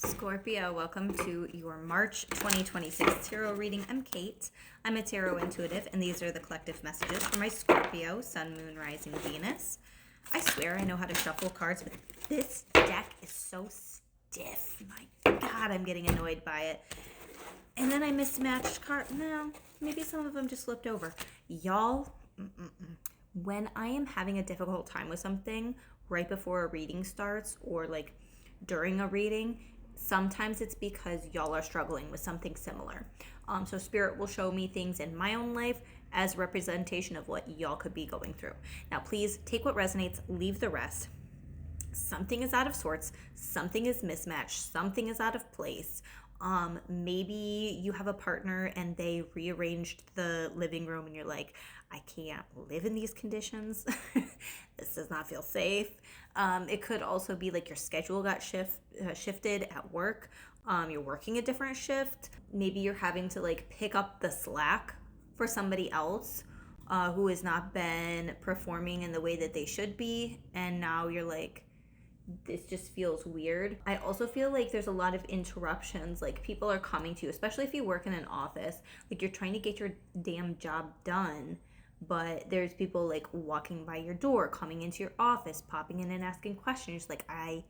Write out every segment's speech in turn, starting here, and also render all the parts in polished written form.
Scorpio, welcome to your March 2026 tarot reading. I'm Kate. I'm a tarot intuitive, and these are the collective messages for my Scorpio, Sun, Moon, Rising, Venus. I swear I know how to shuffle cards, but this deck is so stiff. My God, I'm getting annoyed by it. And then I mismatched cards. No, maybe some of them just flipped over. Y'all, when I am having a difficult time with something right before a reading starts or like during a reading, sometimes it's because y'all are struggling with something similar. So Spirit will show me things in my own life as representation of what y'all could be going through. Now, please take what resonates, leave the rest. Something is out of sorts, something is mismatched, something is out of place. Maybe you have a partner and they rearranged the living room and you're like, I can't live in these conditions. This does not feel safe. It could also be like your schedule got shifted at work. You're working a different shift. Maybe you're having to like pick up the slack for somebody else who has not been performing in the way that they should be. And now you're like, this just feels weird. I also feel like there's a lot of interruptions. Like people are coming to you, especially if you work in an office. Like you're trying to get your damn job done, but there's people like walking by your door, coming into your office, popping in and asking questions. Just like, I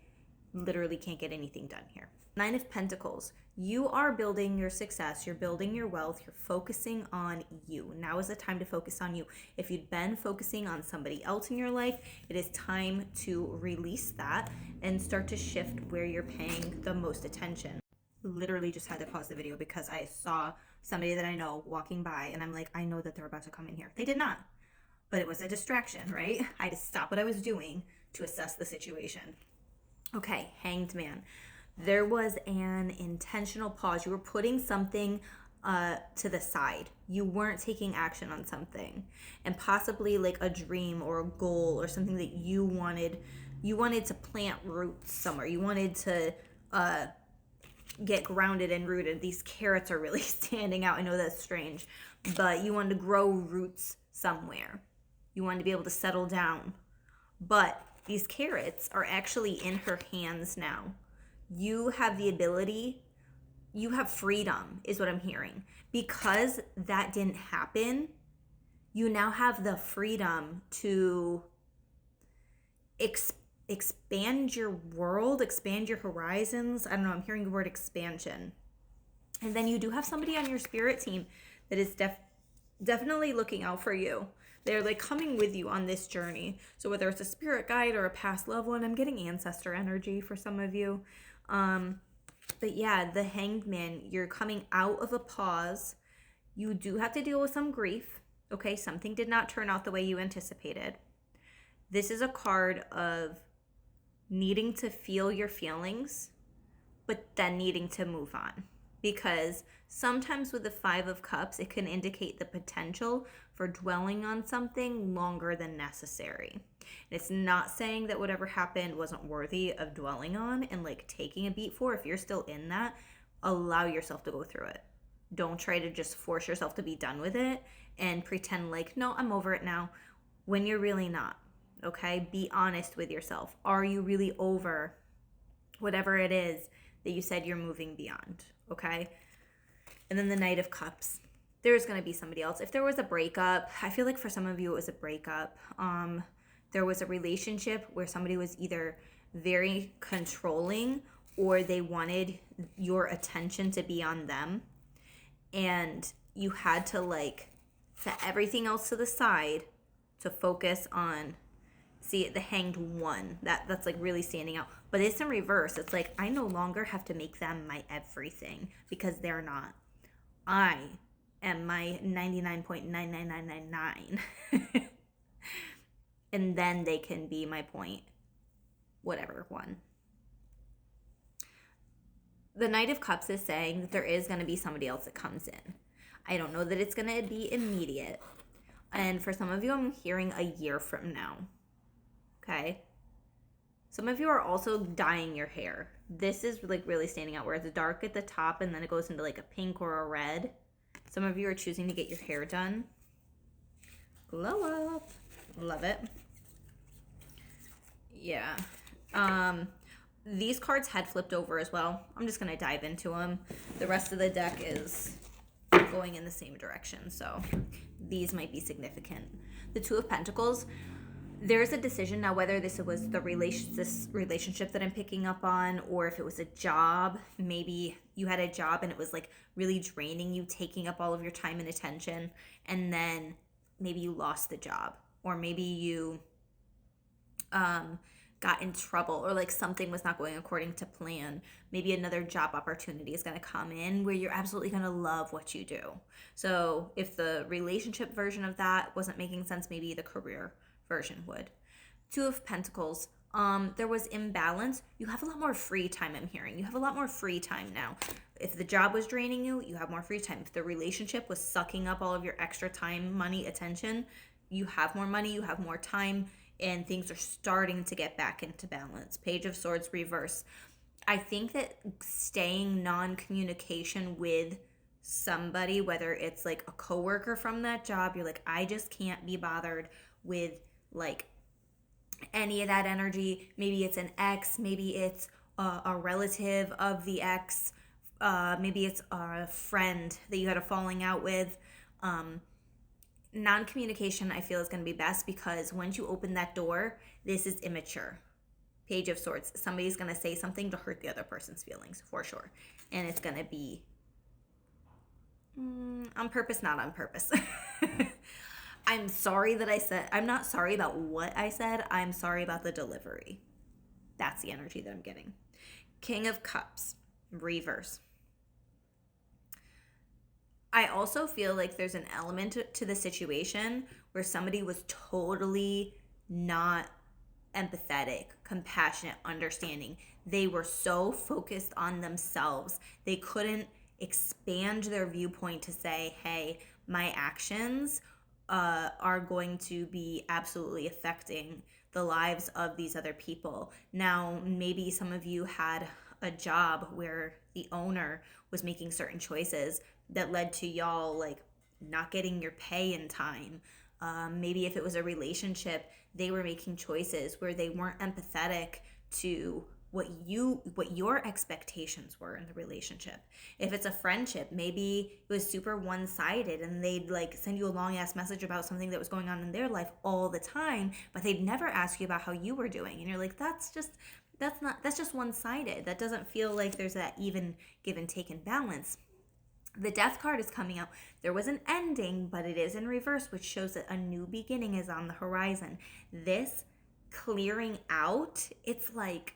literally can't get anything done here. Nine of Pentacles. You are building your success. You're building your wealth. You're focusing on you. Now is the time to focus on you. If you'd been focusing on somebody else in your life, it is time to release that and start to shift where you're paying the most attention. Literally just had to pause the video because I saw somebody that I know walking by and I'm like, I know that they're about to come in here. They did not, but it was a distraction, right? I had to stop what I was doing to assess the situation. Okay, Hanged Man. There was an intentional pause. You were putting something to the side. You weren't taking action on something, and possibly like a dream or a goal or something that you wanted to plant roots somewhere. You wanted to get grounded and rooted. These carrots are really standing out. I know that's strange, but you wanted to grow roots somewhere. You wanted to be able to settle down, but these carrots are actually in her hands now. You have the ability, you have freedom is what I'm hearing. Because that didn't happen, you now have the freedom to expand your world, expand your horizons. I don't know, I'm hearing the word expansion. And then you do have somebody on your spirit team that is definitely looking out for you. They're like coming with you on this journey. So whether it's a spirit guide or a past loved one, I'm getting ancestor energy for some of you. But yeah, the Hanged Man, you're coming out of a pause. You do have to deal with some grief. Okay, something did not turn out the way you anticipated. This is a card of needing to feel your feelings, but then needing to move on. Because sometimes with the Five of Cups, it can indicate the potential for dwelling on something longer than necessary. And it's not saying that whatever happened wasn't worthy of dwelling on and like taking a beat for. If you're still in that, allow yourself to go through it. Don't try to just force yourself to be done with it and pretend like, no, I'm over it now, when you're really not. Okay? Be honest with yourself. Are you really over whatever it is that you said you're moving beyond? Okay? And then the Knight of Cups. There's going to be somebody else. If there was a breakup, I feel like for some of you it was a breakup. There was a relationship where somebody was either very controlling or they wanted your attention to be on them. And you had to like set everything else to the side to focus on, see, the Hanged One. That's like really standing out. But it's in reverse. It's like, I no longer have to make them my everything because they're not. I am my 99.99999. And then they can be my point, whatever one. The Knight of Cups is saying that there is going to be somebody else that comes in. I don't know that it's going to be immediate. And for some of you, I'm hearing a year from now. Okay? Some of you are also dyeing your hair. This is like really standing out where it's dark at the top and then it goes into like a pink or a red. Some of you are choosing to get your hair done. Glow up. Love it. Yeah. These cards had flipped over as well. I'm just going to dive into them. The rest of the deck is going in the same direction, so these might be significant. The Two of Pentacles, there's a decision now whether this was this relationship that I'm picking up on, or if it was a job. Maybe you had a job and it was like really draining you, taking up all of your time and attention, and then maybe you lost the job, or maybe you got in trouble, or like something was not going according to plan. Maybe another job opportunity is going to come in where you're absolutely going to love what you do. So if the relationship version of that wasn't making sense, maybe the career version would. Two of Pentacles, there was imbalance. You have a lot more free time, I'm hearing. You have a lot more free time now. If the job was draining you, you have more free time. If the relationship was sucking up all of your extra time, money, attention, you have more money, you have more time, and things are starting to get back into balance. Page of Swords reverse. I think that staying non-communication with somebody, whether it's like a coworker from that job, you're like, I just can't be bothered with like any of that energy. Maybe it's an ex, maybe it's a relative of the ex, maybe it's a friend that you had a falling out with. Non-communication, I feel, is going to be best, because once you open that door, this is immature. Page of Swords. Somebody's going to say something to hurt the other person's feelings, for sure. And it's going to be on purpose, not on purpose. I'm sorry that I said, I'm not sorry about what I said. I'm sorry about the delivery. That's the energy that I'm getting. King of Cups, reverse. I also feel like there's an element to the situation where somebody was totally not empathetic, compassionate, understanding. They were so focused on themselves. They couldn't expand their viewpoint to say, hey, my actions are going to be absolutely affecting the lives of these other people. Now, maybe some of you had a job where the owner was making certain choices that led to y'all like not getting your pay in time. Maybe if it was a relationship, they were making choices where they weren't empathetic to what your expectations were in the relationship. If it's a friendship, maybe it was super one-sided and they'd like send you a long ass message about something that was going on in their life all the time, but they'd never ask you about how you were doing. And you're like, that's just one-sided. That doesn't feel like there's that even give and take and balance. The Death card is coming out. There was an ending, but it is in reverse, which shows that a new beginning is on the horizon. This clearing out, it's like,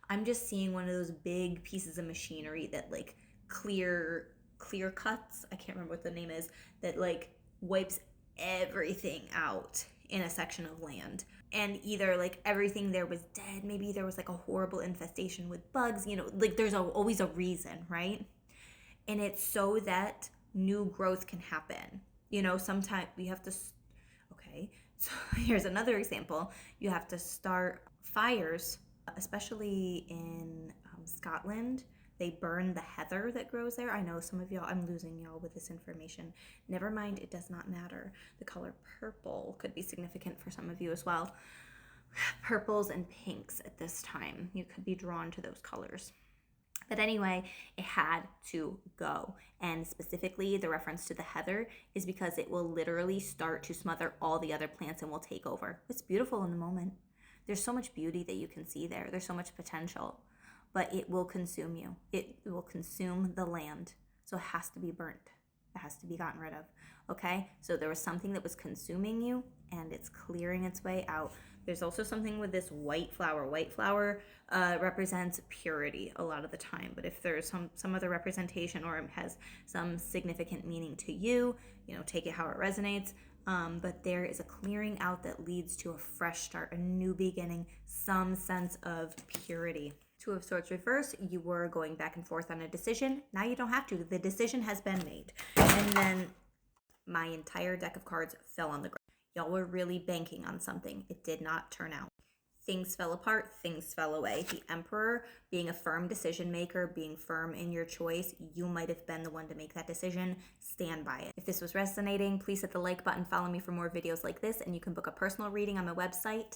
I'm just seeing one of those big pieces of machinery that like clear cuts. I can't remember what the name is, that like wipes everything out in a section of land. And either like everything there was dead, maybe there was like a horrible infestation with bugs, like there's always a reason, right? And it's so that new growth can happen. Sometimes we have to, okay, so here's another example. You have to start fires, especially in Scotland. They burn the heather that grows there. I know some of y'all, I'm losing y'all with this information. Never mind, it does not matter. The color purple could be significant for some of you as well. Purples and pinks at this time. You could be drawn to those colors. But anyway, it had to go. And specifically, the reference to the heather is because it will literally start to smother all the other plants and will take over. It's beautiful in the moment. There's so much beauty that you can see there. There's so much potential. But it will consume you. It will consume the land. So it has to be burnt. It has to be gotten rid of. Okay? So there was something that was consuming you, and it's clearing its way out. There's also something with this white flower. White flower represents purity a lot of the time. But if there's some other representation, or it has some significant meaning to you, take it how it resonates. But there is a clearing out that leads to a fresh start, a new beginning, some sense of purity. Two of Swords reverse, you were going back and forth on a decision. Now you don't have to. The decision has been made. And then my entire deck of cards fell on the ground. Y'all were really banking on something. It did not turn out. Things fell apart. Things fell away. The Emperor, being a firm decision maker, being firm in your choice, you might have been the one to make that decision. Stand by it. If this was resonating, please hit the like button. Follow me for more videos like this, and you can book a personal reading on my website.